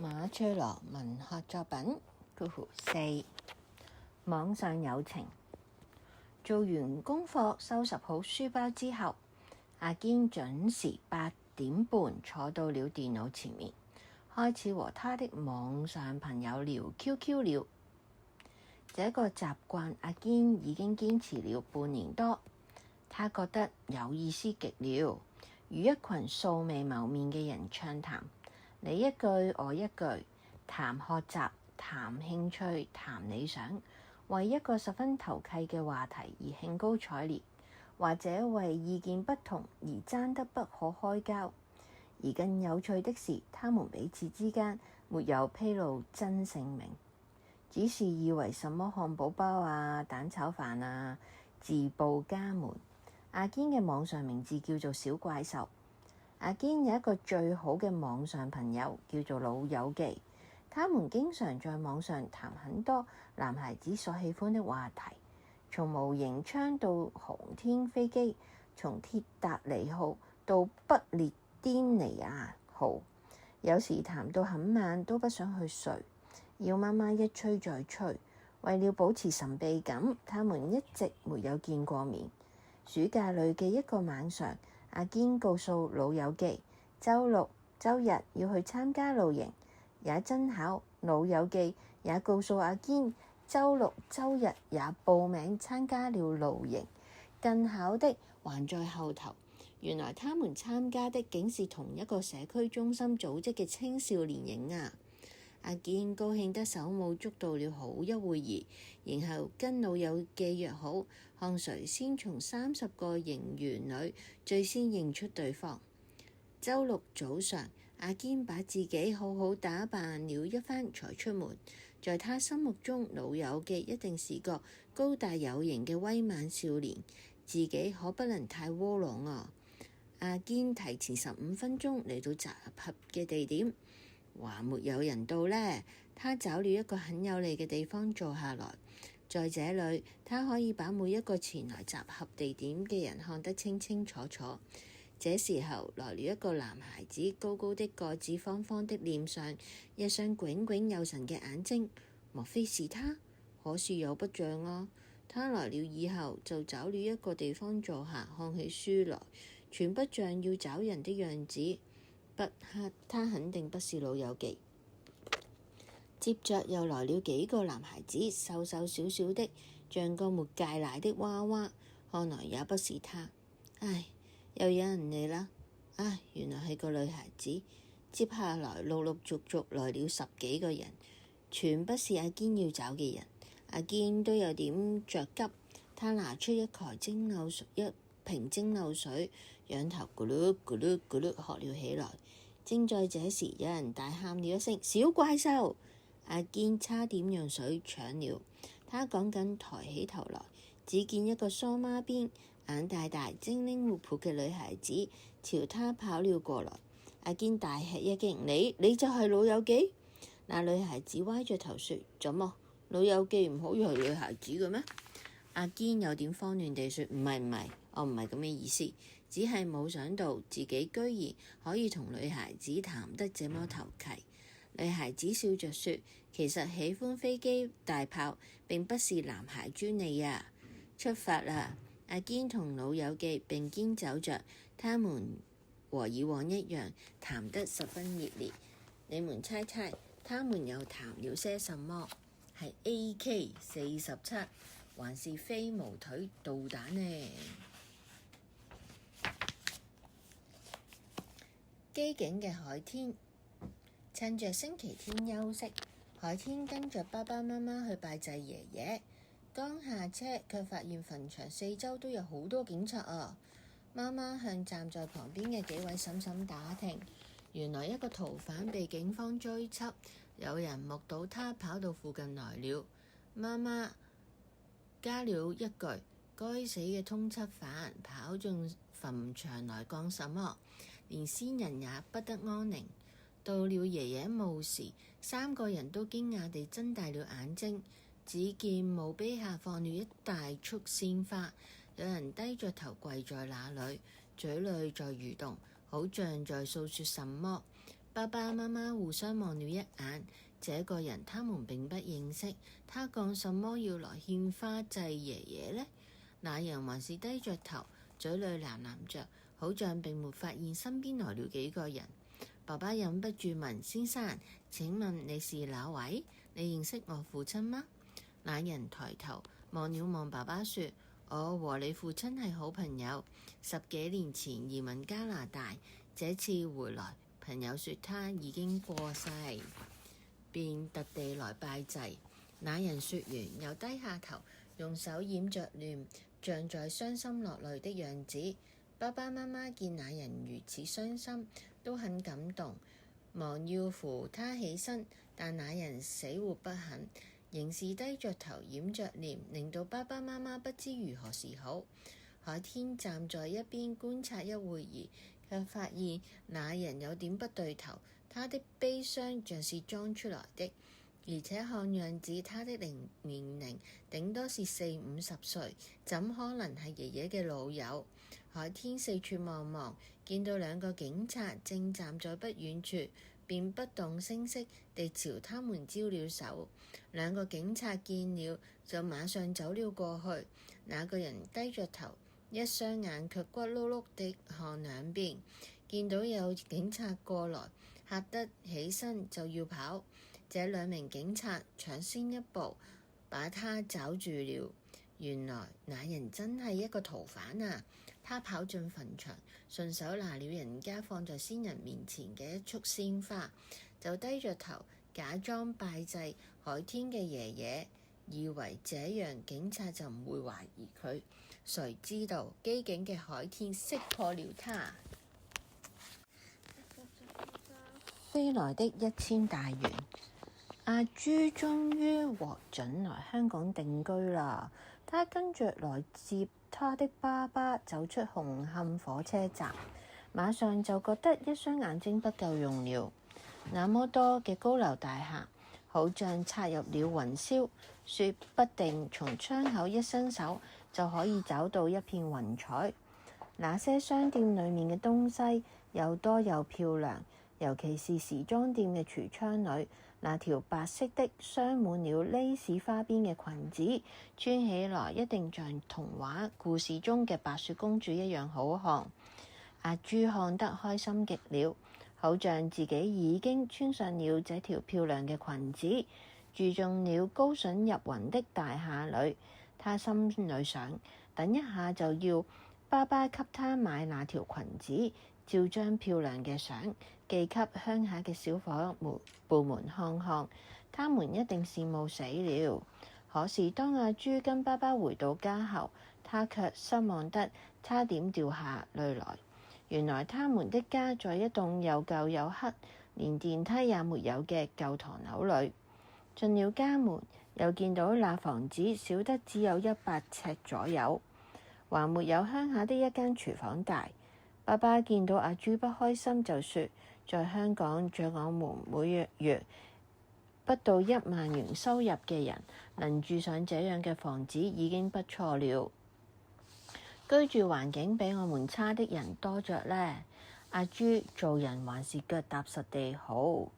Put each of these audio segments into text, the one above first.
馬翠羅文學作品4網上友情。做完功課收拾好書包之後，阿堅準時8點半坐到了電腦前面，開始和他的網上朋友聊 QQ 了。這個習慣阿堅已經堅持了半年多，他覺得有意思極了，與一群素未謀面嘅人暢談，你一句我一句，談學習，談興趣，談理想，為一個十分投契嘅話題而興高采烈，或者為意見不同而爭得不可開交。而更有趣的是，他們彼此之間沒有披露真姓名，只是以為什麼漢堡包啊、蛋炒飯啊，自報家門。阿堅嘅網上名字叫做小怪獸。阿堅有一個最好嘅網上朋友叫做老友記，他們經常在網上談很多男孩子所喜歡的話題，從模型槍到航天飛機，從鐵達尼號到不列顛尼亞號，有時談到很晚都不想去睡，要媽媽一催再催。為了保持神秘感，他們一直沒有見過面。暑假裏嘅一個晚上，阿堅告訴老友記，週六、週日要去參加露營，也真巧，老友記也告訴阿堅，週六、週日也報名參加了露營。更巧的還在後頭，原來他們參加的竟是同一個社區中心組織嘅青少年營啊！阿堅高興得手舞足蹈了好一會兒，然後跟老友記約好，看誰先從30個營員裏最先認出對方。週六早上，阿堅把自己好好打扮了一番才出門。在他心目中，老友記一定是個高大有型嘅威猛少年，自己可不能太窩囊啊！阿堅提前15分鐘嚟到集合嘅地點，還沒有人到呢，他找了一個很有利嘅地方坐下來。在這裏，他可以把每一個前來集合地點嘅人看得清清楚楚。這時候來了一個男孩子，高高的個子，方方的臉上，一雙炯炯有神嘅眼睛。莫非是他？可是又不像啊。他來了以後，就找了一個地方坐下，看起書來，全不像要找人的樣子。不，他肯定不是老友記。接着又來了幾個男孩子，瘦瘦小小的，像個沒戒奶的娃娃，看來也不是他。唉，又有人嚟啦！唉，原來係個女孩子。接下來陸陸續續來了10幾個人，全不是阿堅要找嘅人。阿堅都有點着急，他拿出一瓶蒸餾水，仰頭咕嚕咕嚕咕嚕喝了起來。正在這時，有人大喊了一聲：小怪獸！阿堅差點讓水搶了。他趕緊抬起頭來，只見一個梳孖辮、眼大大、精靈活潑嘅女孩子朝他跑了過來。阿堅大吃一驚：你就係老友記？那女孩子歪着頭說：怎麼，老友記唔可以係女孩子嘅咩？阿堅有點慌亂地說：唔係，我唔係咁嘅意思，只係冇想到自己居然可以同女孩子談得這麼投契。女孩子笑着說：其實喜歡飛機大炮並不是男孩專利啊！出發啦！阿堅同老友記並肩走着，他們和以往一樣談得十分熱烈。你們猜猜他們又談了些什麼？係 AK-47還是飛毛腿導彈呢？機警嘅海天。趁着星期天休息，海天跟着爸爸媽媽去拜祭爺爺。剛下車，卻發現墳場四周都有好多警察啊！媽媽向站在旁邊嘅幾位嬸嬸打聽，原來一個逃犯被警方追緝，有人目睹他跑到附近來了。媽媽加了一句：該死嘅通緝犯跑進墳場來幹什麼？連先人也不得安寧。到了爺爺墓時，3個人都驚訝地睜大了眼睛。只見墓碑下放了一大束鮮花，有人低着頭跪在那裏，嘴裏在蠕動，好像在訴說什麼。爸爸媽媽互相望了一眼，這個人他們並不認識，他幹什麼要來獻花祭爺爺呢？那人還是低着頭，嘴裏喃喃着，好像並沒發現身邊來了幾個人。爸爸忍不住問：先生，請問你是哪位？你認識我父親嗎？那人抬頭望了望爸爸說：我和你父親係好朋友，10幾年前移民加拿大，這次回來，朋友說他已經過世，便特地來拜祭。那人說完又低下頭，用手掩着臉，像在傷心落淚的樣子。爸爸媽媽見那人如此傷心，都很感動，忙要扶他起身，但那人死活不肯，仍是低着頭掩着臉，令到爸爸媽媽不知如何是好。海天站在一邊觀察一會兒，卻發現那人有點不對頭，他的悲傷像是裝出來的，而且看樣子他的年齡頂多是40-50歲，怎可能係爺爺嘅老友？海天四處望望，見到2個警察正站在不遠處，便不動聲色地朝他們招了手。2個警察見了就馬上走了過去。那個人低着頭，一雙眼卻骨碌碌地看兩邊，見到有警察過來，嚇得起身就要跑。這2名警察搶先一步把他抓住了。原來那人真係一個逃犯啊！他跑進墳場，順手拿了人家放在先人面前嘅一束鮮花，就低着頭假裝拜祭海天嘅爺爺，以為這樣警察就唔會懷疑佢。誰知道機警嘅海天識破了他。飛來的1000大元。阿朱終於獲准來香港定居啦！他跟着來接他的爸爸走出紅磡火車站，馬上就覺得一雙眼睛不夠用了。那麼多嘅高樓大廈，好像插入了雲霄，說不定從窗口一伸手就可以找到一片雲彩。那些商店裡面嘅東西又多又漂亮，尤其是時裝店嘅櫥窗裏，那條白色的鑲滿了蕾絲花邊嘅裙子，穿起來一定像童話故事中嘅白雪公主一樣好看。阿朱看得開心極了，好像自己已經穿上了這條漂亮嘅裙子，住進了高聳入雲的大廈裏。他心裏想，等一下就要爸爸給他買那條裙子，照張漂亮嘅相寄給鄉下嘅小伙伴們看看，他們一定羨慕死了。可是當阿朱跟爸爸回到家後，他卻失望得差點掉下淚來。原來他們的家在一棟又舊又黑，連電梯也沒有嘅舊唐樓裏。進了家門，又見到那房子小得只有100尺左右，還沒有鄉下的一間廚房大。爸爸見到阿朱不開心，就說：在香港像我們每月不到1萬元收入嘅人，能住上這樣嘅房子已經不錯了。居住環境比我們差的人多着呢。阿朱做人還是腳踏實地好。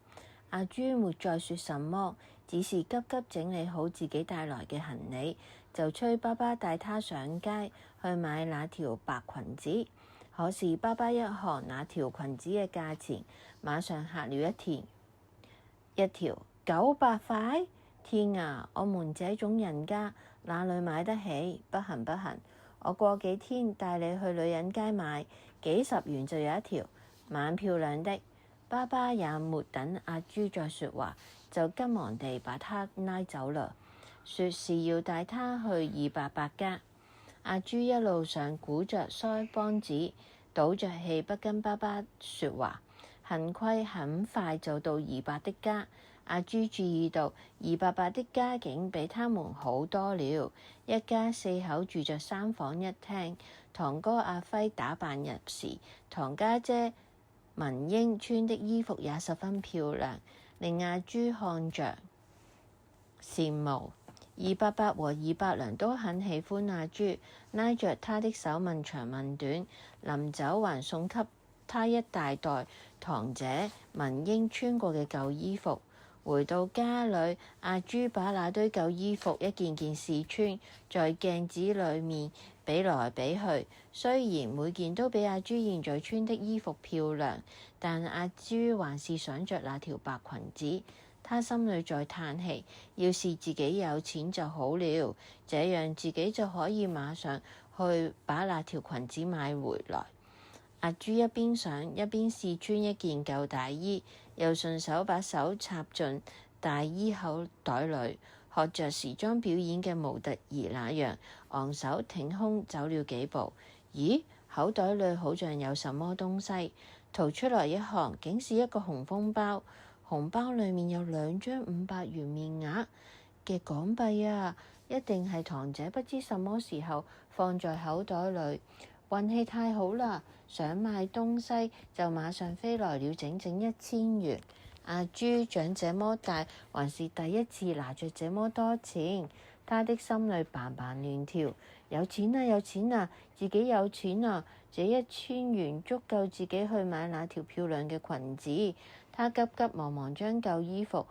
阿朱沒再說什麼，只是急急整理好自己帶來嘅行李，就催爸爸帶他上街去買那條白裙子。可是爸爸一看那條裙子嘅價錢，馬上嚇了一跳，一條900塊！天啊！我們這種人家哪裡買得起？不行不行，我過幾天帶你去女人街買，幾十元就有一條，蠻漂亮的。爸爸也沒等阿朱再說話，就急忙地把他拉走了，說是要帶他去288家。阿朱一路上鼓着腮幫子，倒着氣不跟爸爸說話。幸虧很快就到200的家。阿朱注意到288的家境比他們好多了，一家4口住着3房1廳。堂哥阿輝打扮入時，堂家姐文英穿的衣服也十分漂亮，令阿朱看着羨慕。288和200娘都很喜歡阿朱，拉着他的手問長問短，臨走還送給他一大袋堂姐文英穿過嘅舊衣服。回到家裏，阿朱把那堆舊衣服一件件試穿，在鏡子裏面比來比去。雖然每件都比阿朱現在穿的衣服漂亮，但阿朱還是想着那條白裙子。他心裏在嘆氣，要是自己有錢就好了，這樣自己就可以馬上去把那條裙子買回來。阿朱一邊想，一邊試穿一件舊大衣，又順手把手插進大衣口袋裏，學着時裝表演嘅模特兒那樣，昂首挺胸走了幾步。咦，口袋裏好像有什麼東西，掏出來一看，竟是一個紅封包。紅包裏面有2張500元面額嘅港幣啊！一定係堂姐不知什麼時候放在口袋裏。運氣太好啦！想買東西就馬上飛來了整整1000元。阿朱長這麼大，還是第一次拿着這麼多錢，他的心裏砰砰亂跳。有錢啊，有錢啊，自己有錢啊！這1000元足夠自己去買那條漂亮嘅裙子。他急急忙忙將舊衣服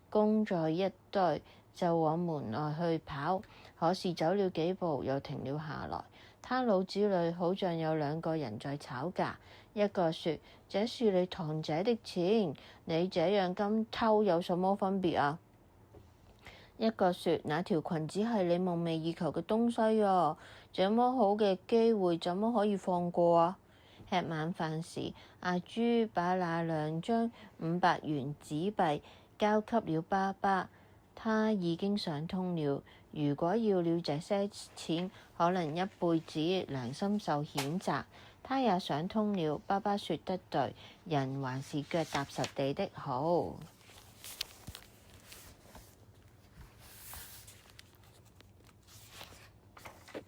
供在一堆，就往門外去跑。可是走了幾步又停了下來。他腦子裏好像有2個人在吵架，一個說：這是你堂姐的錢，你這樣跟偷有什麼分別啊？一個說：那條裙子係你夢寐以求嘅東西啊，這麼好嘅機會怎麼可以放過啊？吃晚飯時，阿朱把那2張500元紙幣交給了爸爸。他已經想通了，如果要了這些錢，可能一輩子良心受譴責。他也想通了，爸爸說得對，人還是腳踏實地的好。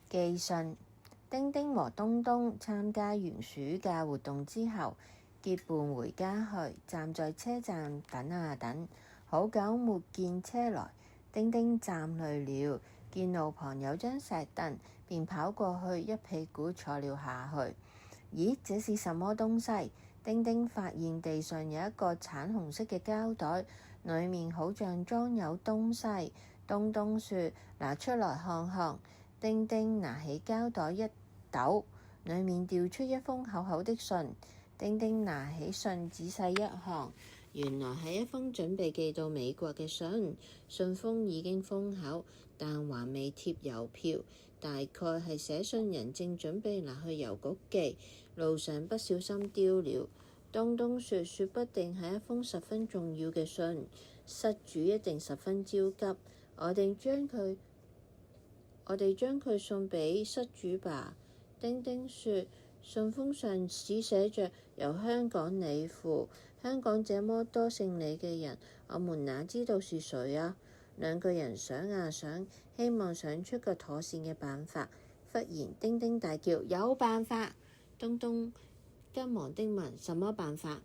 寄信。丁丁和東東參加完暑假活動之後，結伴回家去，站在車站等啊等，好久沒見車來。丁丁站累了，見路旁有張石凳，便跑過去，一屁股坐了下去。咦，這是什麼東西？丁丁發現地上有一個橙紅色嘅膠袋，裡面好像裝有東西。東東說：拿出來看看。丁丁拿起膠袋一抖，裡面掉出一封厚厚的信。丁丁拿起信仔細一看，原來係一封準備寄到美國嘅信。信封已經封口，但還未貼郵票，大概係寫信人正準備拿去郵局寄，路上不小心丟了。東東說不定係一封十分重要嘅信，失主一定十分焦急。我哋將佢送俾失主吧。丁丁說：信封上只寫着由香港李付，香港這麼多姓李嘅人，我們哪知道是誰啊？2個人想啊想，希望想出個妥善嘅辦法。忽然丁丁大叫：有辦法！東東急忙地問：什麼辦法？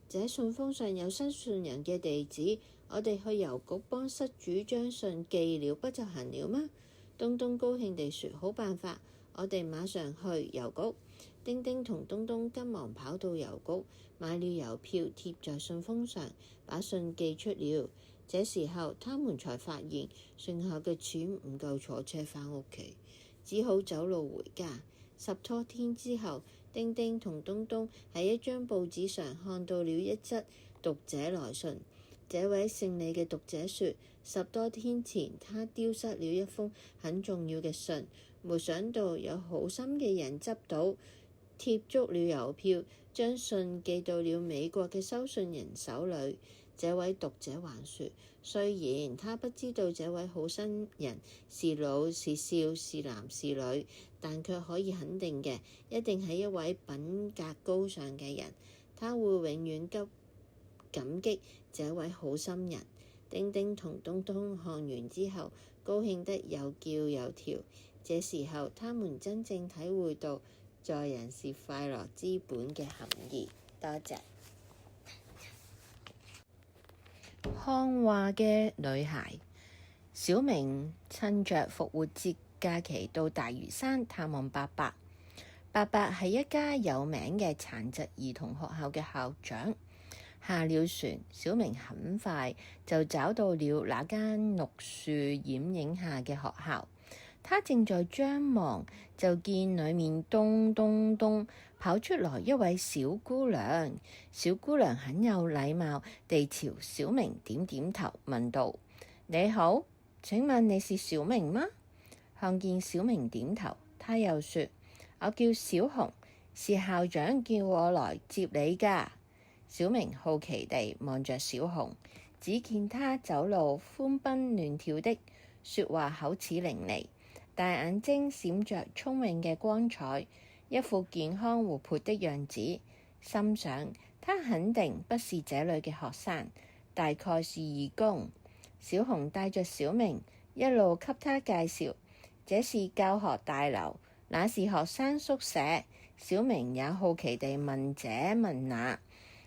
這信封上有失信人嘅地址，我哋去郵局幫失主將信寄了，不就行了嗎？東東高興地說：好辦法，我哋馬上去郵局。丁丁同東東急忙跑到郵局，買了郵票貼在信封上，把信寄出了。這時候他們才發現剩下嘅錢唔夠坐車返屋企，只好走路回家。10多天之後，丁丁同東東喺一張報紙上看到了一則讀者來信。這位姓李嘅讀者說，10多天前他丟失了一封很重要嘅信，沒想到有好心嘅人執到，貼足了郵票，將信寄到了美國嘅收信人手裏。這位讀者還說，雖然他不知道這位好心人是老是少是男是女，但卻可以肯定嘅，一定係一位品格高尚嘅人，他會永遠感激這位好心人。丁丁同東東看完之後，高興得又叫又跳。這時候，他們真正體會到在人是快樂之本嘅含義。多謝。看話嘅女孩。小明趁着復活節假期到大嶼山探望伯伯。伯伯係一家有名嘅殘疾兒童學校嘅校長。下了船，小明很快就找到了那間綠樹掩影下嘅學校。他正在張望，就見裡面咚咚咚跑出來一位小姑娘。小姑娘很有禮貌地朝小明點點頭，問道：你好，請問你是小明嗎？看見小明點頭，他又說：我叫小紅，是校長叫我來接你㗎。小明好奇地望着小紅，只見她走路歡蹦亂跳的，說話口齒伶俐，大眼睛閃着聰明嘅光彩，一副健康活潑的樣子。心想她肯定不是這裡嘅學生，大概是義工。小紅帶着小明一路給他介紹，這是教學大樓，那是學生宿舍。小明也好奇地問這問那。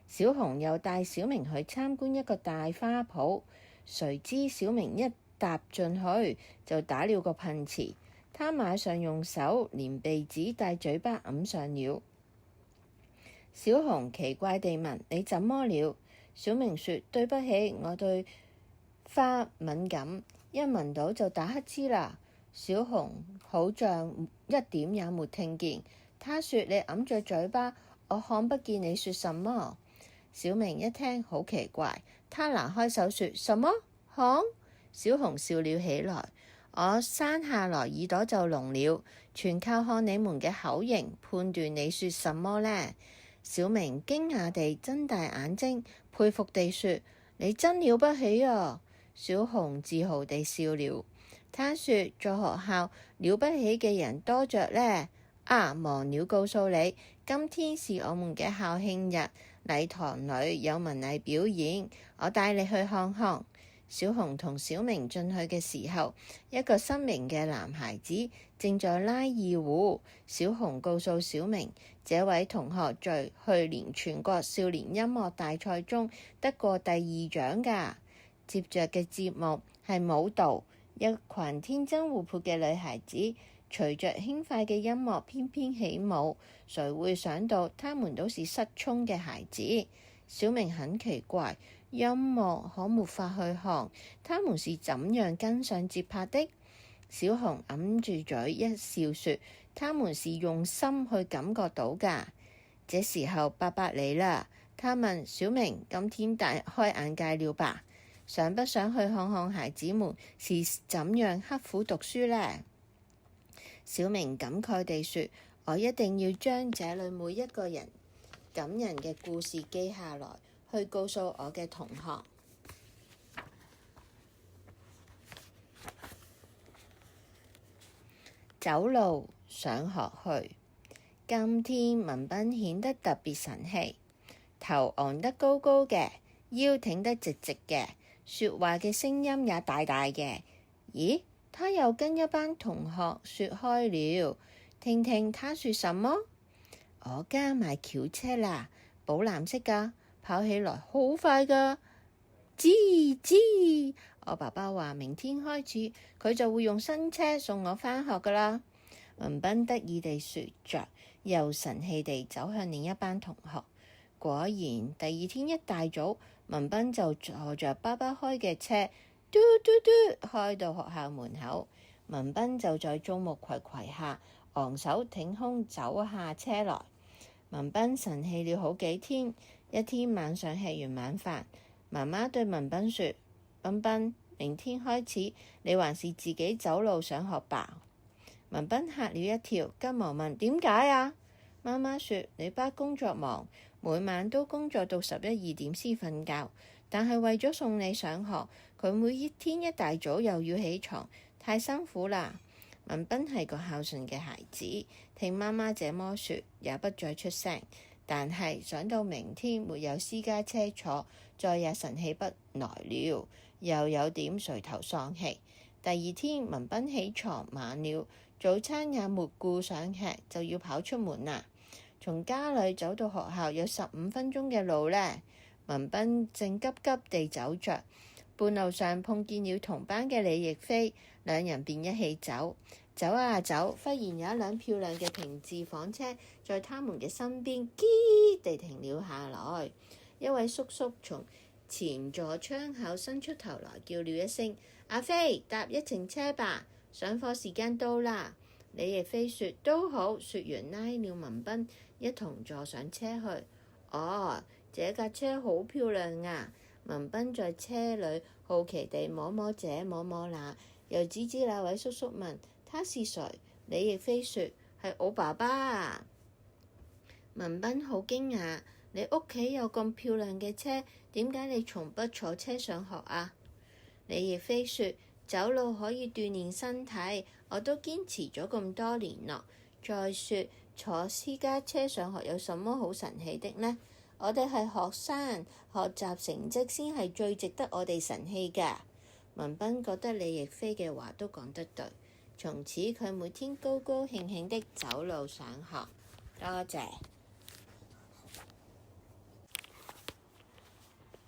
小紅又帶小明去參觀一個大花圃，誰知小明一踏進去就打了個噴嚏，他馬上用手連鼻子帶嘴巴揞上了。小紅奇怪地問：你怎麼了？小明說：對不起，我對花敏感，一聞到就打乞嗤啦。小紅好像一點也沒聽見，他說：你揞着嘴巴，我看不見你說什麼。小明一聽好奇怪，他拿開手說：什麼？看？小紅笑了起來：我生下來耳朵就聾了，全靠看你們嘅口型判斷你說什麼呢？小明驚訝地睜大眼睛，佩服地說：你真了不起啊！小紅自豪地笑了，他說：在學校了不起嘅人多着呢。啊，忘了告訴你，今天是我們嘅校慶日，禮堂裏有文藝表演，我帶你去看看。小紅同小明進去嘅時候，一個失明嘅男孩子正在拉二胡。小紅告訴小明，這位同學在去年全國少年音樂大賽中得過第2獎㗎。接着嘅節目係舞蹈，一群天真活潑嘅女孩子隨着輕快嘅音樂翩翩起舞，誰會想到他們都是失聰嘅孩子？小明很奇怪，音樂可沒法去看，他們是怎樣跟上節拍的？小紅揞住嘴一笑說：他們是用心去感覺到㗎。這時候伯伯嚟啦，他問小明：今天大開眼界了吧？想不想去看看孩子們是怎樣刻苦讀書呢？小明感慨地說：我一定要將這裡每一個人感人嘅故事記下來，去告訴我嘅同學。走路上學去。今天文彬顯得特別神氣，頭昂得高高嘅，腰挺得直直嘅，說話嘅聲音也大大嘅。咦？他又跟一班同學說開了，聽聽他說什麼。我家買轎車啦，寶藍色㗎，跑起來好快㗎。吱吱，我爸爸話明天開始佢就會用新車送我返學㗎啦。文彬得意地說着，又神氣地走向另一班同學。果然第二天一大早，文彬就坐着爸爸開嘅車，嘟嘟嘟開到學校門口，文彬就在眾目睽睽下昂首挺胸走下車來。文彬神氣了好幾天。一天晚上吃完晚飯，媽媽對文彬說：彬彬，明天開始你還是自己走路上學吧。文彬嚇了一跳，急忙問：點解啊？媽媽說：你爸工作忙，每晚都工作到11、12點先瞓覺，但係為咗送你上學，佢每一天一大早又要起床，太辛苦啦。文彬係個孝順嘅孩子，聽媽媽這麼說，也不再出聲。但係想到明天沒有私家車坐，再也神氣不來了，又有點垂頭喪氣。第二天文彬起床晚了，早餐也沒顧上吃，就要跑出門啦。從家裏走到學校有15分鐘嘅路呢。文彬正急急地走着，半路上碰見了同班嘅李亦菲，兩人便一起走。走啊走，忽然有一輛漂亮嘅平治房車在他們嘅身邊，嘰地停了下來。一位叔叔從前座窗口伸出頭來，叫了一聲：阿飛，搭一程車吧，上課時間到啦。李亦菲說：都好。說完拉了文彬一同坐上車去。哦，這架車好漂亮啊！文彬在車裏好奇地摸摸這摸摸那，又指指那位叔叔問：他是誰？李亦菲說：係我爸爸啊！文彬好驚訝，你屋企有咁漂亮嘅車，點解你從不坐車上學啊？李亦菲說：走路可以鍛鍊身體，我都堅持咗咁多年咯。再說坐私家車上學有什麼好神奇的呢？我哋係學生，學習成績先係最值得我哋神氣㗎。文彬覺得李亦菲嘅話都講得對，從此佢每天高高興興的走路上學。多謝。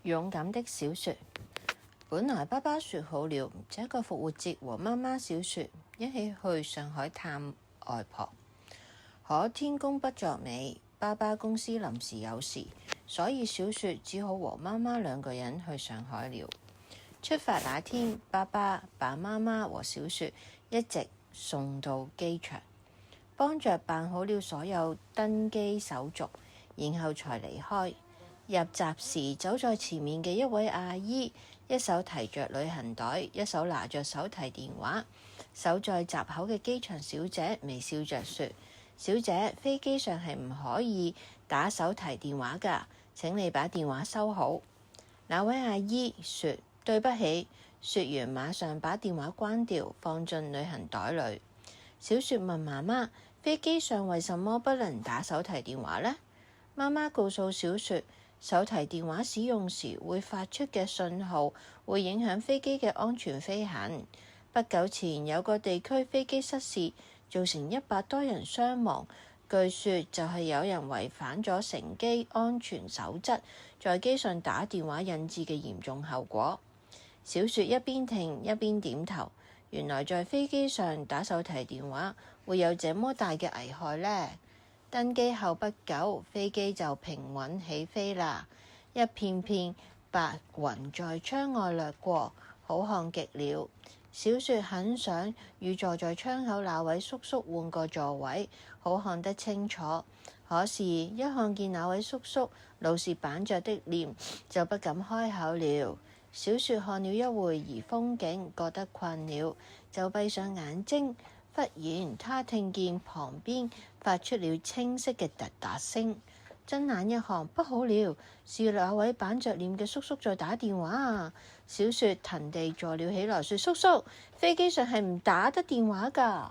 勇敢的小雪。本來爸爸說好了，這個復活節和媽媽小雪一起去上海探外婆，可天公不作美，爸爸公司臨時有事，所以小雪只好和媽媽兩個人去上海了。出發那天，爸爸把媽媽和小雪一直送到機場，幫着辦好了所有登機手續，然後才離開。入閘時，走在前面嘅一位阿姨，一手提着旅行袋，一手拿着手提電話。守在閘口嘅機場小姐微笑着說：小姐，飛機上係唔可以打手提電話㗎，請你把電話收好。那位阿姨說：對不起。說完馬上把電話關掉，放進旅行袋裏。小雪問媽媽：飛機上為什麼不能打手提電話呢？媽媽告訴小雪：手提電話使用時會發出嘅信號會影響飛機嘅安全飛行。不久前有個地區飛機失事，造成100多人傷亡。據說就係有人違反咗乘機安全守則，在機上打電話引致嘅嚴重後果。小雪一邊聽一邊點頭，原來在飛機上打手提電話會有這麼大嘅危害呢。登機後不久，飛機就平穩起飛啦。一片片白雲在窗外掠過，好看極了。小雪很想與坐在窗口那位叔叔換個座位，好看得清楚。可是，一看見那位叔叔老是板着的臉，就不敢開口了。小雪看了一會兒風景，覺得困了，就閉上眼睛。忽然，她聽見旁邊發出了清晰嘅突突聲，睜眼一看，不好了，是那位板着臉嘅叔叔在打電話啊！小雪騰地坐了起來，說：叔叔，飛機上係唔打得電話㗎。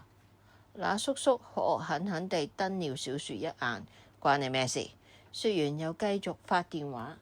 那叔叔惡狠狠地瞪了小雪一眼，關你咩事？說完又繼續發電話。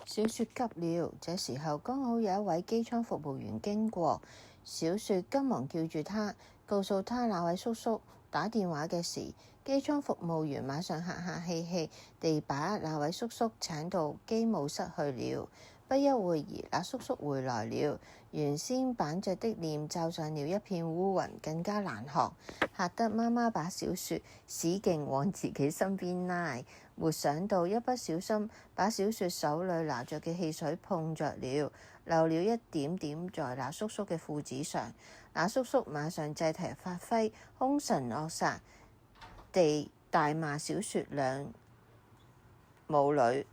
小雪急了，這時候剛好有一位機艙服務員經過，小雪急忙叫住他，告訴他那位叔叔打電話嘅事。機艙服務員馬上客客氣氣地把那位叔叔請到機務室去了。不一會兒，那叔叔回來了，原先板着的臉罩上了一片烏雲，更加難看，嚇得媽媽把小雪使勁往自己身邊拉。沒想到一不小心把小雪手裏拿着嘅汽水碰着了，漏了一點點在那叔叔嘅褲子上。那叔叔馬上借題發揮，兇神惡煞地大罵小雪兩母女，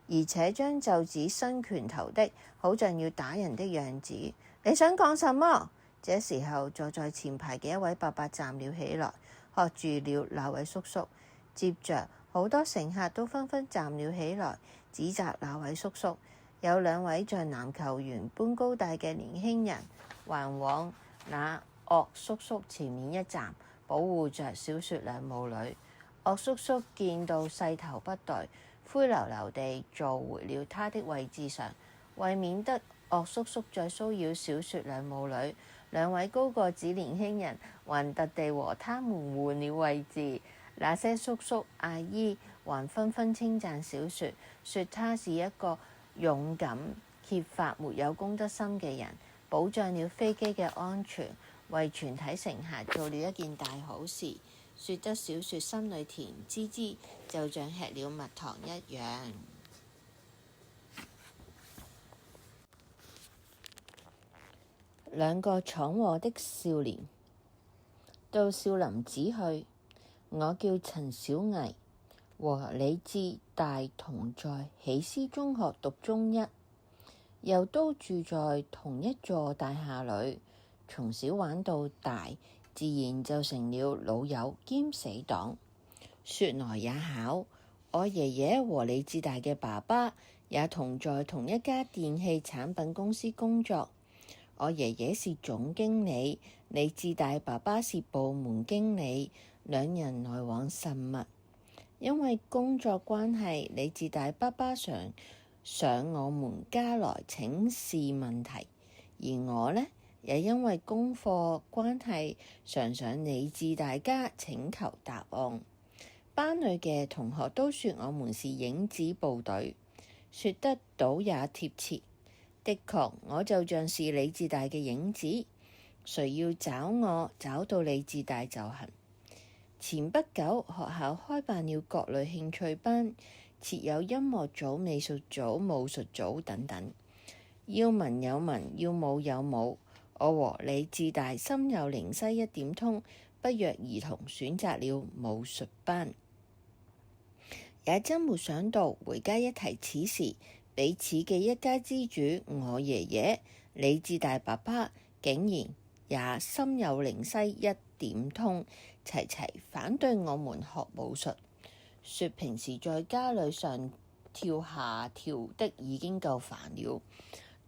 而且將袖子伸拳頭的，好像要打人的樣子。你想講什麼？這時候坐在前排嘅一位伯伯站了起來，喝住了那位叔叔。接着好多乘客都紛紛站了起來，指責那位叔叔。有兩位像籃球員般高大嘅年輕人還往那惡叔叔前面一站，保護着小雪兩母女。惡叔叔見到勢頭不對，灰溜溜地坐回了他的位置上。為免得惡叔叔再騷擾小雪兩母女，兩位高個子年輕人還特地和他們換了位置。那些叔叔阿姨還紛紛稱讚小雪，說她是一個勇敢、揭發沒有公德心嘅人，保障了飛機嘅安全，為全體乘客做了一件大好事。說得小說心裏甜滋滋，就像吃了蜜糖一樣。兩個闖禍的少年。到少林寺去，我叫陳小藝，和李志大同在喜師中學讀中一，又都住在同一座大廈裏，從小玩到大，自然就成了老友兼死黨。說來也巧，我爺爺和李志大嘅爸爸也同在同一家電器產品公司工作。我爺爺是總經理，李志大爸爸是部門經理，兩人來往甚密。因為工作關係，李志大爸爸常上我們家來請示問題，而我呢，也因為功課關係，常上李志大家請求答案。班裏嘅同學都說我們是影子部隊，說得倒也貼切。的確，我就像是李志大嘅影子，誰要找我，找到李志大就行。前不久，學校開辦了各類興趣班，設有音樂組、美術組、武術組等等。要文有文，要武有武。我和李志大心有靈犀一點通，不約而同選擇了武術班。也真沒想到，回家一提此事，彼此嘅一家之主，我爺爺李志大爸爸，竟然也心有靈犀一點通，齊齊反對我們學武術，說平時在家裏上跳下跳的已經夠煩了，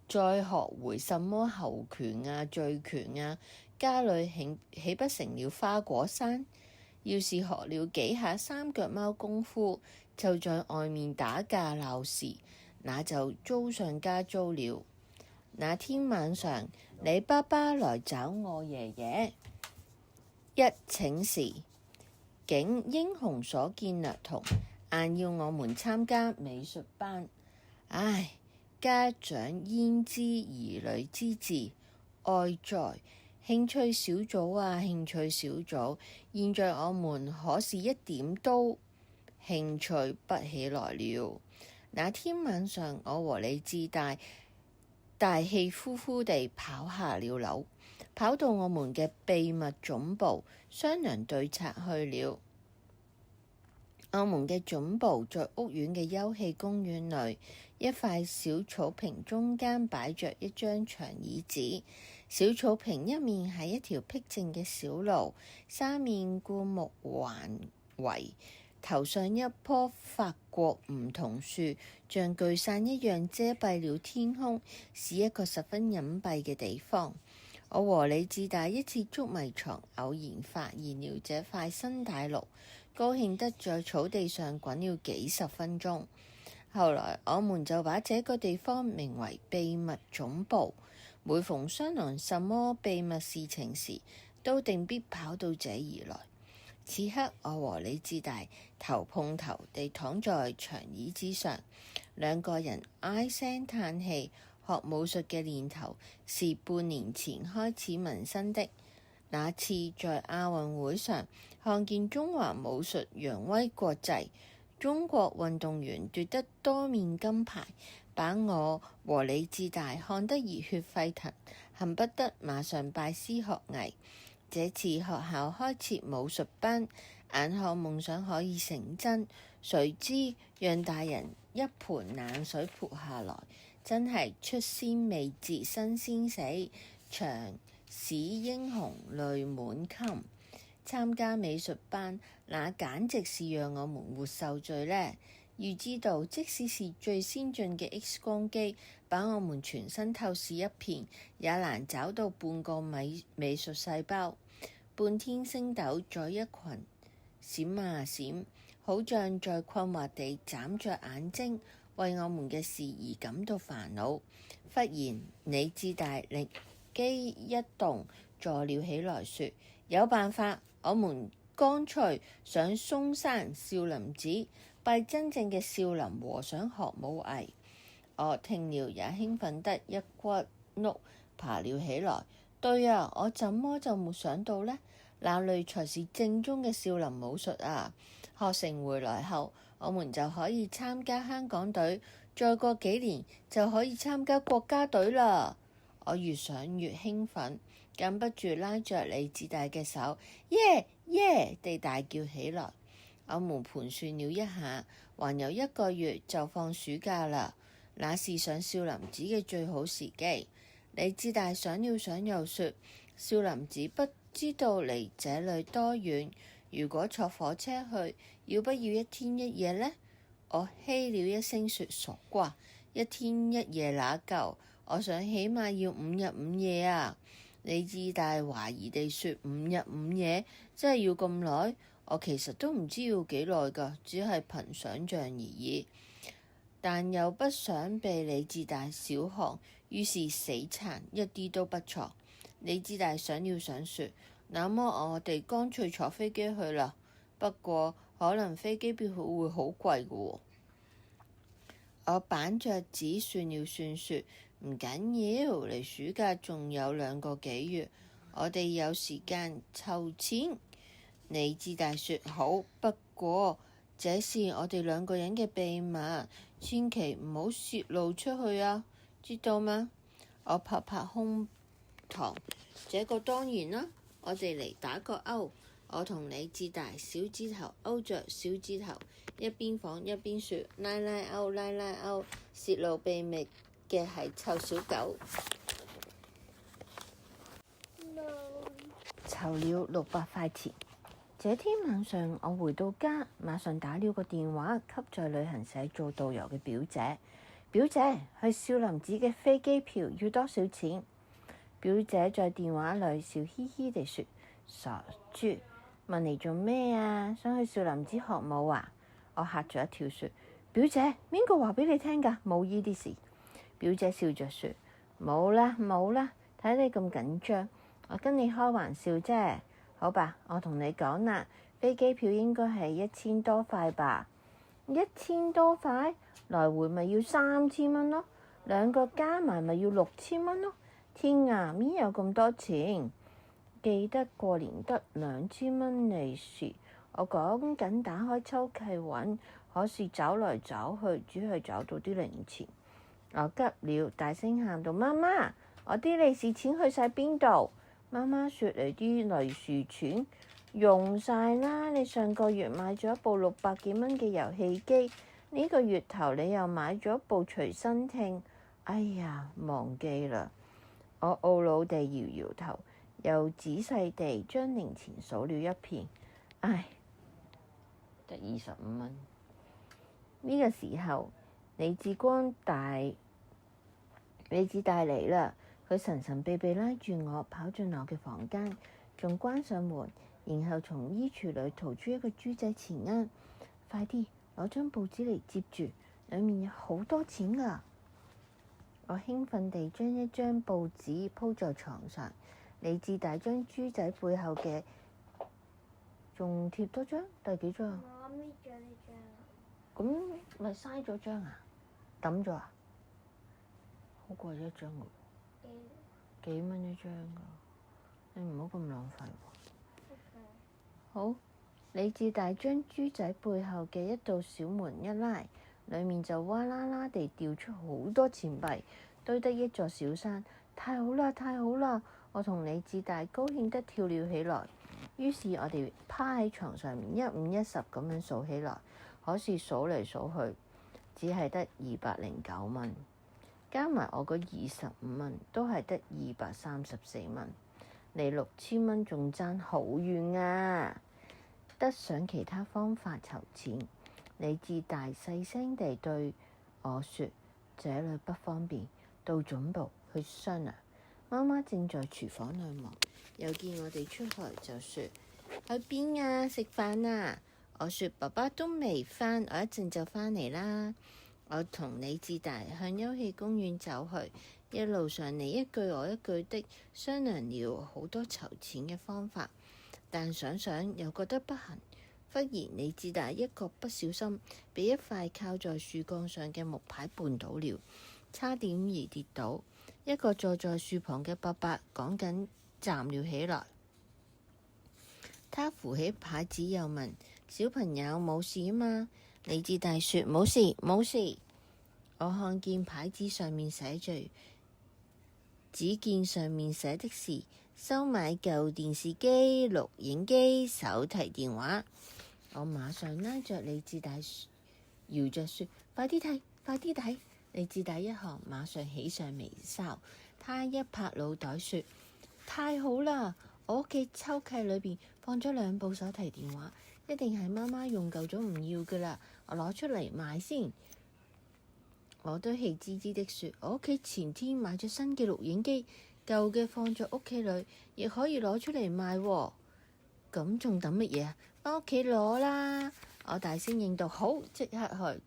再學回什麼猴拳啊、醉拳啊，家裏豈不成了花果山？要是學了幾下三腳貓功夫，就在外面打架鬧事，那就糟上加糟了。那天晚上，李爸爸來找我爺爺一請示，竟英雄所見略同，硬要我們參加美術班。唉，家長焉知兒女之志，哀哉！興趣小組啊，興趣小組，現在我們可是一點都興趣不起來了。那天晚上，我和李志大氣呼呼地跑下了樓，跑到我們嘅秘密總部商量對策去了。我們嘅總部在屋苑嘅休憩公園裏，一塊小草坪中間擺着一張長椅子，小草坪一面係一條僻靜嘅小路，三面灌木環圍，頭上一棵法國梧桐樹，像巨傘一樣遮蔽了天空，是一個十分隱蔽嘅地方。我和李志大一次捉迷藏，偶然發現了這塊新大陸，高興得在草地上滾了幾十分鐘。後來我們就把這個地方名為秘密總部，每逢商量什麼秘密事情時，都定必跑到這兒來。此刻我和李志大頭碰頭地躺在長椅子上，兩個人唉聲嘆氣。學武術嘅念頭是半年前開始萌生的。那次在亞運會上看見中華武術揚威國際，中國運動員奪得多面金牌，把我和李志大看得熱血沸騰，恨不得馬上拜師學藝。這次學校開設武術班，眼看夢想可以成真，誰知讓大人一盆冷水潑下來，真係出師未捷身先死，場使英雄淚滿襟。參加美術班，那簡直是讓我們活受罪呢。要知道，即使是最先進嘅 X 光機，把我們全身透視一遍，也難找到半個美術細胞。半天星斗在一群閃啊閃，好像在困惑地眨着眼睛，為我們嘅事而感到煩惱。忽然李志大靈機一動，坐了起來說：有辦法，我們乾脆上嵩山少林寺拜真正嘅少林和尚學武藝。我聽了也興奮得一骨碌爬了起來。對啊，我怎麼就沒想到呢？那裏才是正宗嘅少林武術啊！學成回來後，我們就可以參加香港隊，再過幾年就可以參加國家隊啦！我越想越興奮，禁不住拉着李志大嘅手，耶耶地大叫起來。我們盤算了一下，還有1個月就放暑假啦，那是上少林寺嘅最好時機。李志大想了想又說：少林寺不知道離這裏多遠，如果坐火車去，要不要1天1夜呢？我嘿了一聲說：傻瓜，1天1夜哪夠？我想起碼要5日5夜啊！李志大懷疑地說：5日5夜真係要咁耐？我其實都唔知要幾耐㗎，只係憑想像而已。但又不想被李志大小看，於是死撐，一啲都不錯。李志大想了想說：那麼我哋乾脆坐飛機去啦。不過可能飛機票會好貴㗎喎。我板着紙算了算說：唔緊要，離暑假仲有2個幾月，我哋有時間湊錢。李志大說：好，不過這是我哋2個人嘅秘密，千祈唔好泄露出去啊，知道嗎？我拍拍胸膛，這個當然啦，我哋嚟打個勾。我同李志大小指頭勾着小指頭，一邊晃一邊說：拉拉勾，拉拉勾，泄露秘密嘅係臭小狗。籌了600塊錢。這天晚上，我回到家，馬上打了個電話給在旅行社做導遊嘅表姐。表姐，去少林寺嘅飛機票要多少錢？表姐在電話裏笑嘻嘻地說：傻豬，問你做咩啊？想去少林寺學武啊？我嚇咗一跳，說：表姐，邊個話俾你聽㗎？冇依啲事。表姐笑着說：冇啦冇啦，睇你咁緊張，我跟你開玩笑啫。好吧，我同你講啦，飛機票應該係1000多塊吧？1000多塊，來回咪要3000蚊咯，2個加埋咪要6000蚊咯。天啊，邊有咁多錢？記得過年得2000蚊利是。我趕緊打開抽屉揾，可是找來找去，只係找到啲零錢。我急了，大聲喊道：媽媽，我啲利是錢去晒邊度？媽媽說：你啲利是錢用晒啦，你上個月買咗一部600幾蚊嘅遊戲機，呢個月頭你又買咗一部隨身聽。哎呀，忘記啦！我懊惱地搖搖頭，又仔細地將零錢數了一遍。唉，得25蚊。呢個時候，李志大嚟啦。佢神神秘秘拉住我跑進我嘅房間，仲關上門，然後從衣櫥裏掏出一個豬仔錢罌。快啲攞張報紙嚟接住，裡面有好多錢啊！我興奮地將一張報紙鋪在床上。李志大將豬仔背後嘅仲貼多張，第幾張？我搣咗呢張。咁咪嘥咗張啊？抌咗啊？好貴一張喎。幾蚊一張㗎？你唔好咁浪費喎。好，李志大將豬仔背後嘅一道小門一拉，裡面就嘩啦啦地掉出好多錢幣，堆得一座小山。太好啦，太好啦！我同李志大高興得跳了起來。於是我哋趴喺床上面1、5、10咁樣數起來，可是數嚟數去，只係得209蚊。加埋我嗰25蚊，都係得234蚊，離6000蚊仲爭好遠啊！得想其他方法籌錢。李志大細聲地對我說：這裏不方便，到總部去商量。媽媽正在廚房裏忙，又見我哋出去就說：去邊啊？食飯啊？我說：爸爸都未返，我一陣就返嚟啦。我同李志大向休憩公園走去，一路上你一句我一句的商量了好多籌錢嘅方法，但想想又覺得不行。忽然李志大一個不小心，被一塊靠在樹幹上嘅木牌絆倒了，差點而跌倒。一個坐在樹旁嘅伯伯講緊站了起來。他扶起牌子又問：小朋友冇事嘛？李志大說：冇事冇事。我看見牌子上面寫住，只見上面寫的是收買舊電視機、錄影機、手提電話。我馬上拉着李志大搖着說：快啲睇，快啲睇！李志大一看，馬上喜上眉梢。他一拍腦袋說：太好啦！我屋企抽屉裏邊放咗2部手提電話，一定係媽媽用舊咗唔要㗎啦。我攞出嚟賣先。我都氣滋滋的說：我屋企前天買咗新嘅錄影機，舊嘅放咗屋企裏，亦可以攞出嚟賣喎。咁仲等乜嘢啊？返屋企攞啦！我大聲應道：好，即刻去！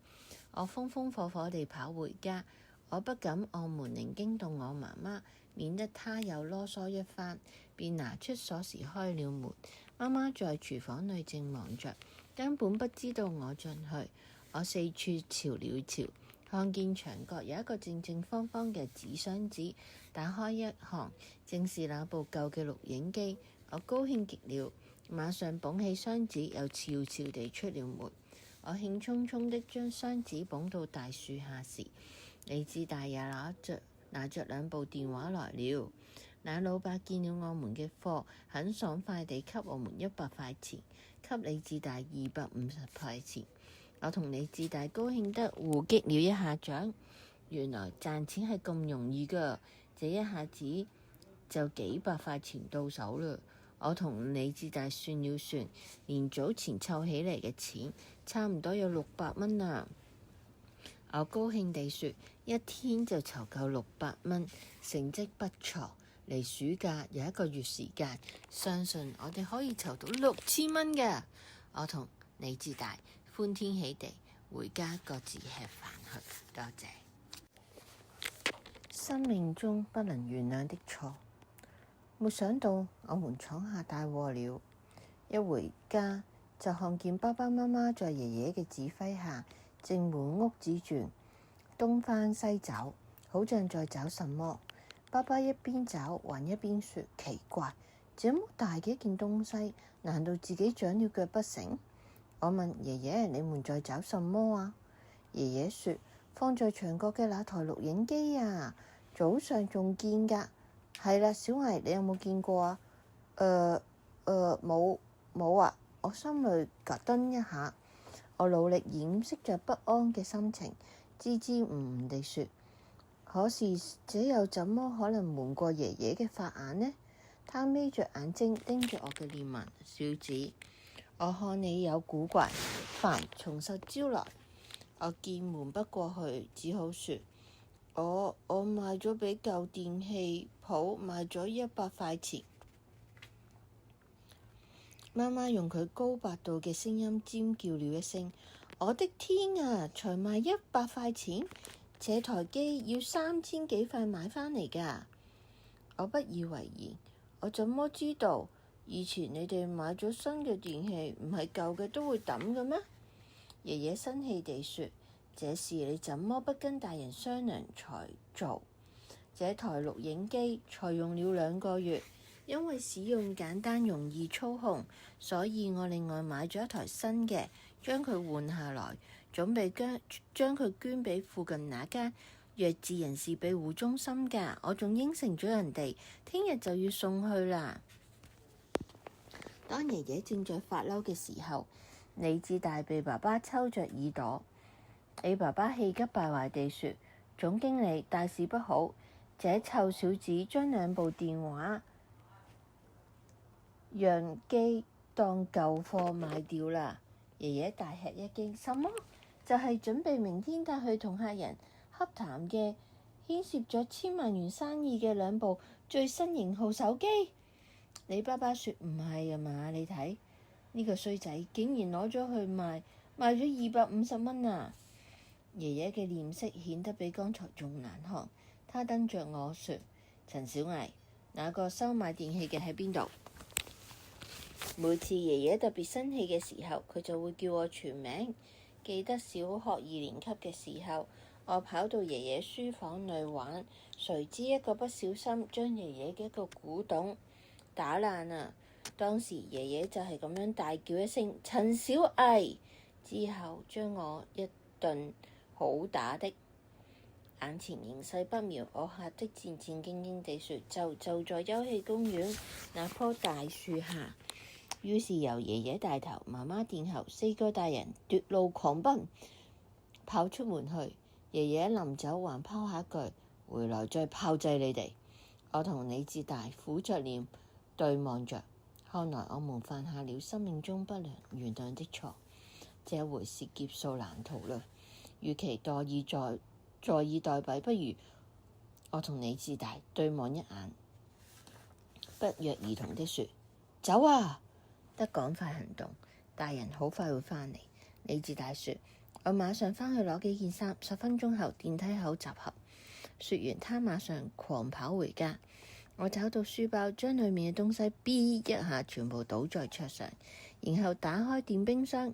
我風風火火地跑回家，我不敢按門鈴驚動我媽媽，免得她又囉嗦一番，便拿出鎖匙開了門。媽媽在廚房裏正忙着，根本不知道我進去。我四處瞧了瞧，看見牆角有一個正正方方嘅紙箱子，打開一行，正是那部舊嘅錄影機。我高興極了，馬上捧起箱子，又悄悄地出了門。我興沖沖的將箱子捧到大樹下時，李志大也拿着2部電話來了。那老伯見了我們嘅貨，很爽快地給我們100塊錢，給李志大250塊錢。我同李志大高興得互擊了一下掌。原來賺錢係咁容易噶，這一下子就幾百塊錢到手了。我同李志大算了算，連早前湊起嚟嘅錢差唔多有600蚊啦。我高興地說：一天就籌夠600蚊，成績不錯。離暑假有1個月時間，相信我哋可以籌到6000蚊嘅。我同李志大歡天喜地回家各自吃飯去。多謝。生命中不能原諒的錯。沒想到我們闖下大禍了。一回家就看見爸爸媽媽在爺爺嘅指揮下，正滿屋子轉，東翻西找，好像在找什麼。爸爸一邊找還一邊說：奇怪，這麼大嘅一件東西，難道自己長了腳不成？我問爺爺：你們在找什麼啊？爺爺說：放在牆角嘅那台錄影機啊，早上仲見㗎。係啦，小藝，你有冇見過啊？冇啊！我心裏咯噔一下，我努力掩飾着不安嘅心情，支支吾吾地說：可是這又怎麼可能瞞過爺爺嘅法眼呢？他眯着眼睛盯着我嘅臉紋，小子，我看你有古怪，煩從實招來。我見瞞不過去，只好說：我賣咗俾舊電器鋪，賣咗100塊錢。媽媽用佢高八度嘅聲音尖叫了一聲：我的天啊，才賣100塊錢？這台機要3000幾塊買返嚟㗎。我不以為然，我怎麼知道？以前你哋買咗新嘅電器，唔係舊嘅都會抌嘅咩？爺爺生氣地說：這事你怎麼不跟大人商量才做？這台錄影機才用了2個月，因為使用簡單容易操控，所以我另外買咗一台新嘅，將佢換下來，準備將佢捐俾附近那間弱智人士庇護中心㗎。我仲應承咗人哋，聽日就要送去啦。當爺爺正在發嬲嘅時候，李志大被爸爸抽着耳朵。你爸爸氣急敗壞地說：總經理，大事不好，這臭小子將2部電話樣機當舊貨賣掉啦！爺爺大吃一驚：什麼？就係準備明天帶去同客人洽談嘅，牽涉咗千萬元生意嘅2部最新型號手機。你爸爸說：唔係啊嘛，你睇呢個衰仔竟然攞咗去賣咗250蚊啊！爺爺嘅臉色顯得比剛才仲難看，他瞪着我說：陳小藝，那個收買電器嘅喺邊度？每次爺爺特別生氣嘅時候，佢就會叫我全名。記得小學2年級嘅時候，我跑到爺爺書房裏玩，誰知一個不小心將爺爺嘅一個古董打爛啦。當時爺爺就係咁樣大叫一聲陳小藝，之後將我一頓好打的。眼前形勢不妙，我嚇得戰戰兢兢地說：就在休憩公園那棵大樹下。於是由爺爺帶頭，媽媽殿後，4個大人奪路狂奔，跑出門去。爺爺臨走還拋下一句：回來再炮製你哋。我同李志大苦着臉對望着，看來我們犯下了生命中不能原諒的錯。這回是劫數難逃了，與其坐以待斃，不如我同李志大對望一眼，不約而同的說：走啊！得趕快行動，大人好快會返嚟。李志大說：我馬上返去攞幾件衫，10分鐘後電梯口集合。說完，他馬上狂跑回家。我找到書包，將裡面嘅東西 B 一下全部倒在桌上，然後打開電冰箱，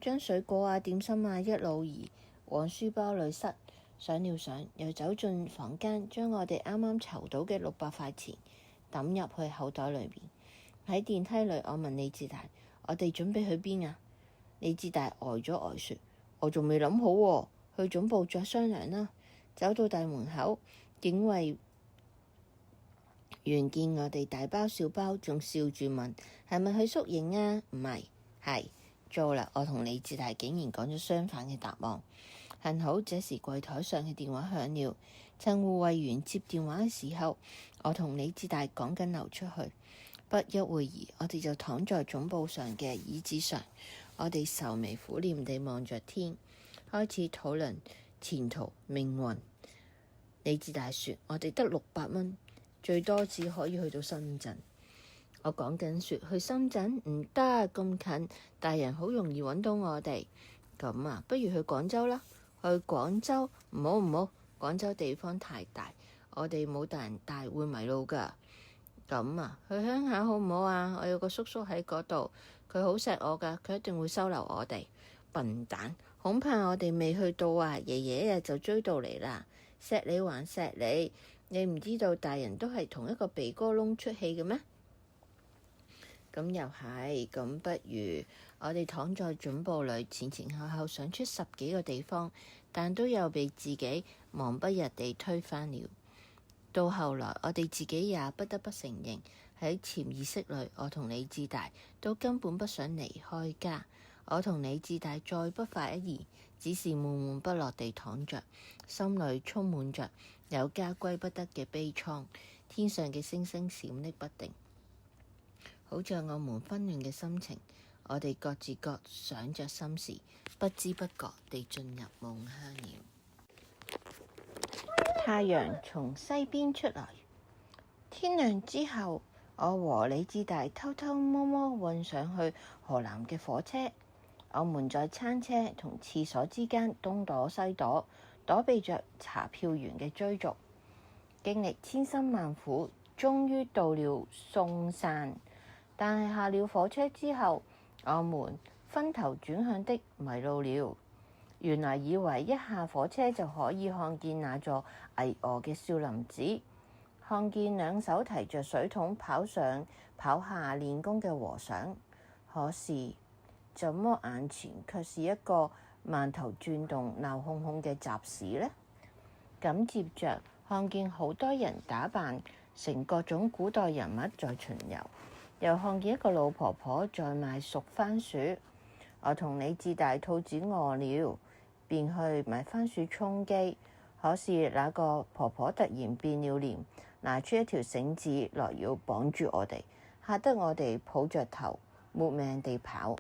將水果啊、點心啊一路移往書包裏塞。想了想，又走進房間，將我哋啱啱籌到嘅600塊錢抌入去口袋裏面。喺電梯裏，我問李志大：我哋準備去邊啊？李志大呆咗呆說：我仲未諗好喎，去總部再商量啦。走到大門口，警衛員見我哋大包小包，仲笑住問：係咪去宿營啊？唔係，係做啦。我同李志大竟然講咗相反嘅答案。幸好這時櫃台上嘅電話響了，趁護衛員接電話嘅時候，我同李志大趕緊流出去。不一會兒，我哋就躺在總部上嘅椅子上，我哋愁眉苦臉地望着天，開始討論前途命運。李志大說：我哋得600蚊，最多只可以去到深圳。我講緊說去深圳唔得咁近，大人好容易揾到我哋。咁啊，不如去廣州啦。去廣州唔好，廣州地方太大，我哋冇大人帶會迷路㗎。咁啊，去鄉下好唔好啊？我有個叔叔喺嗰度，佢好錫我㗎，佢一定會收留我哋。笨蛋，恐怕我哋未去到啊，爺爺就追到嚟啦。錫你還錫你，你唔知道大人都係同一個鼻哥窿出氣嘅咩？咁又係，咁不如我哋躺在總部裏，前後想出10幾個地方，但都有被自己忙不日地推翻了。到後來，我哋自己也不得不承認，喺潛意識裏，我同李志大都根本不想離開家。我同李志大再不發一言，只是悶悶不樂地躺着，心裏充滿着有家歸不得嘅悲愴。天上嘅星星閃匿不定，好像我們紛亂嘅心情。我哋各自各想着心事，不知不覺地進入夢鄉了。太陽從西邊出來，天亮之後，我和李志大偷偷摸摸混上去河南嘅火車。我們在餐車同廁所之間東躲西躲，躲避着查票員嘅追逐。經歷千辛萬苦，終於到了嵩山。但係下了火車之後，我們分頭轉向的迷路了。原來以為一下火車就可以看見那座巍峨嘅少林寺，看見兩手提着水桶跑上跑下練功嘅和尚，可是怎麼眼前卻是一個慢頭轉動鬧哄哄嘅集市呢？緊接着看見好多人打扮成各種古代人物在巡遊，又看見一個老婆婆在賣熟番薯。我同李志大肚子餓了，便去買番薯充飢。可是那個婆婆突然變了臉，拿出一條繩子來要綁住我哋，嚇得我哋抱着頭沒命地跑。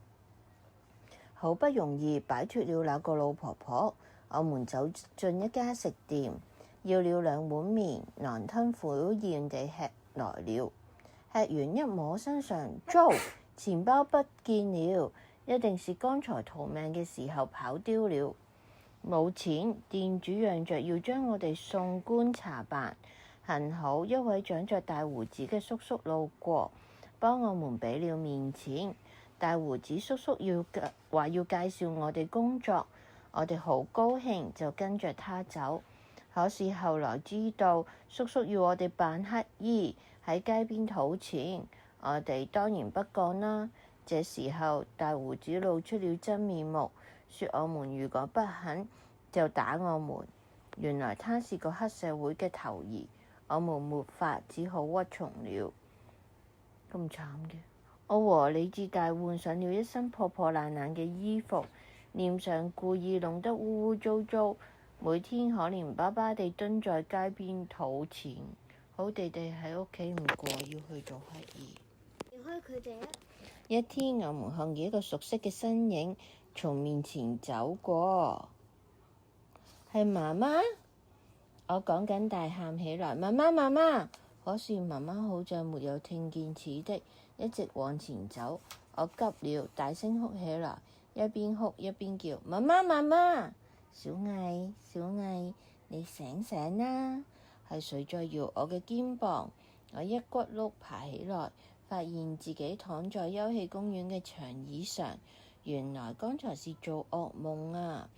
好不容易擺脫了那個老婆婆，我們走進一家食店，要了2碗麵，狼吞虎咽地吃來了。吃完一摸身上，糟，錢包不見了，一定是剛才逃命嘅時候跑丟了。冇錢，店主嚷着要將我哋送官查辦。幸好一位長着大鬍子嘅叔叔路過，幫我們俾了面錢。大鬍子叔叔話要介紹我哋工作，我哋好高興，就跟着他走。可是後來知道叔叔要我哋扮乞兒喺街邊討錢，我哋當然不幹啦。這時候大胡子露出了真面目，說我們如果不肯就打我們。原來他是個黑社會嘅頭兒，我們沒法，只好屈從了。咁慘嘅，我和李志大換上了一身破破爛爛嘅衣服，臉上故意弄得污污糟糟，每天可憐巴巴地蹲在街邊討錢，好地地喺屋企唔過，要去做乞兒。離開佢哋啊！一天，我們看見一個熟悉嘅身影從面前走過，係媽媽。我趕緊大喊起來：媽媽，媽媽！可是媽媽好像沒有聽見似的，一直往前走。我急了，大聲哭起來，一邊哭一邊叫：媽媽，媽媽！小藝，小藝，你醒醒啦！係誰在搖我嘅肩膀？我一骨碌爬起來，發現自己躺在休憩公園嘅長椅上。原來剛才是做噩夢啊！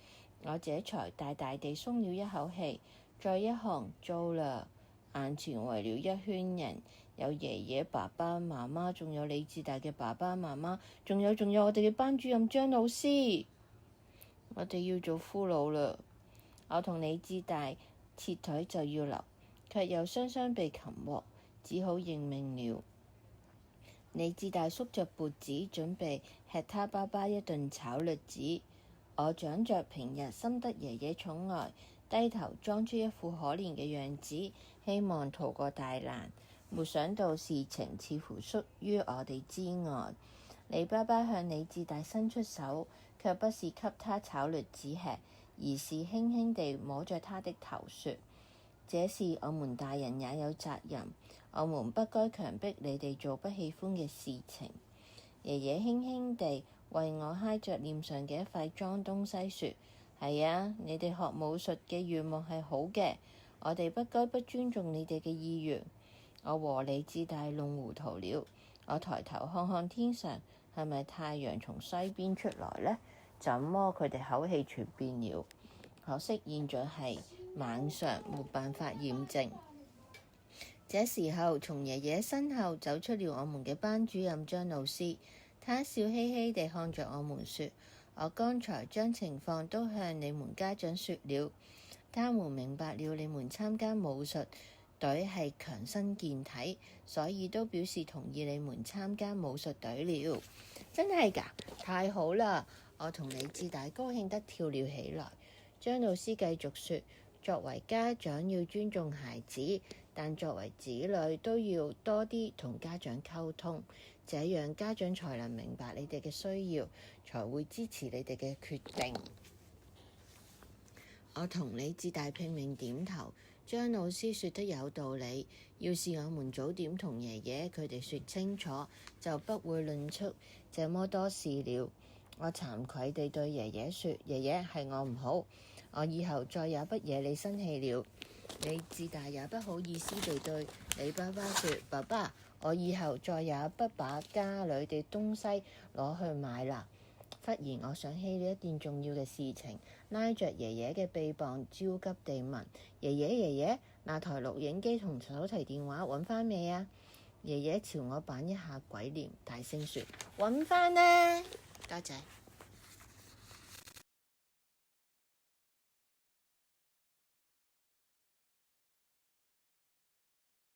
我這才大大地鬆了一口氣。再一看，糟啦！眼前圍了一圈人，有爺爺、爸爸媽媽，仲有李志大嘅爸爸媽媽，仲有我哋嘅班主任張老師。我哋要做俘虜啦！我同李志大撤腿就要留，卻又雙雙被擒獲，只好認命了。李志大縮着脖子，準備吃他爸爸一頓炒栗子。我長着平日深得爺爺寵愛，低頭裝出一副可憐嘅樣子，希望逃過大難。沒想到事情似乎屬於我哋之外。李爸爸向李志大伸出手，卻不是給他炒栗子吃，而是輕輕地摸着他的頭，說：這是我們大人也有責任，我們不該強迫你哋做不喜歡嘅事情。爺爺輕輕地為我揩着臉上嘅一塊髒東西，說：係啊，你哋學武術嘅願望係好嘅，我哋不該不尊重你哋嘅意願。我和李志大弄糊塗了，我抬頭看看天上，係咪太陽從西邊出來呢？怎麼佢哋口氣全變了？可惜現在係晚上，沒辦法驗證。這時候，從爺爺身後走出了我們嘅班主任張老師，他笑嘻嘻地看着我們說：我剛才將情況都向你們家長說了，他們明白了你們參加武術隊係強身健體，所以都表示同意你們參加武術隊了。真係㗎，太好啦！我同李志大高興得跳了起來。張老師繼續說：作為家長要尊重孩子，但作為子女都要多啲同家長溝通，這樣家長才能明白你哋嘅需要，才會支持你哋嘅決定。我同李志大拼命點頭。張老師說得有道理，要是我們早點同爺爺佢哋說清楚，就不會論出這麼多事了。我慚愧地對爺爺說：爺爺，係我唔好，我以後再也不惹你生氣了。李志大也不好意思地對李爸爸說：爸爸，我以後再也不把家裏嘅東西攞去買啦。忽然我想起了一件重要嘅事情，拉着爺爺嘅臂膀，焦急地問：爺爺，爺爺，那台錄影機同手提電話揾返未啊？爺爺朝我扮一下鬼臉，大聲說：揾返啦！多謝。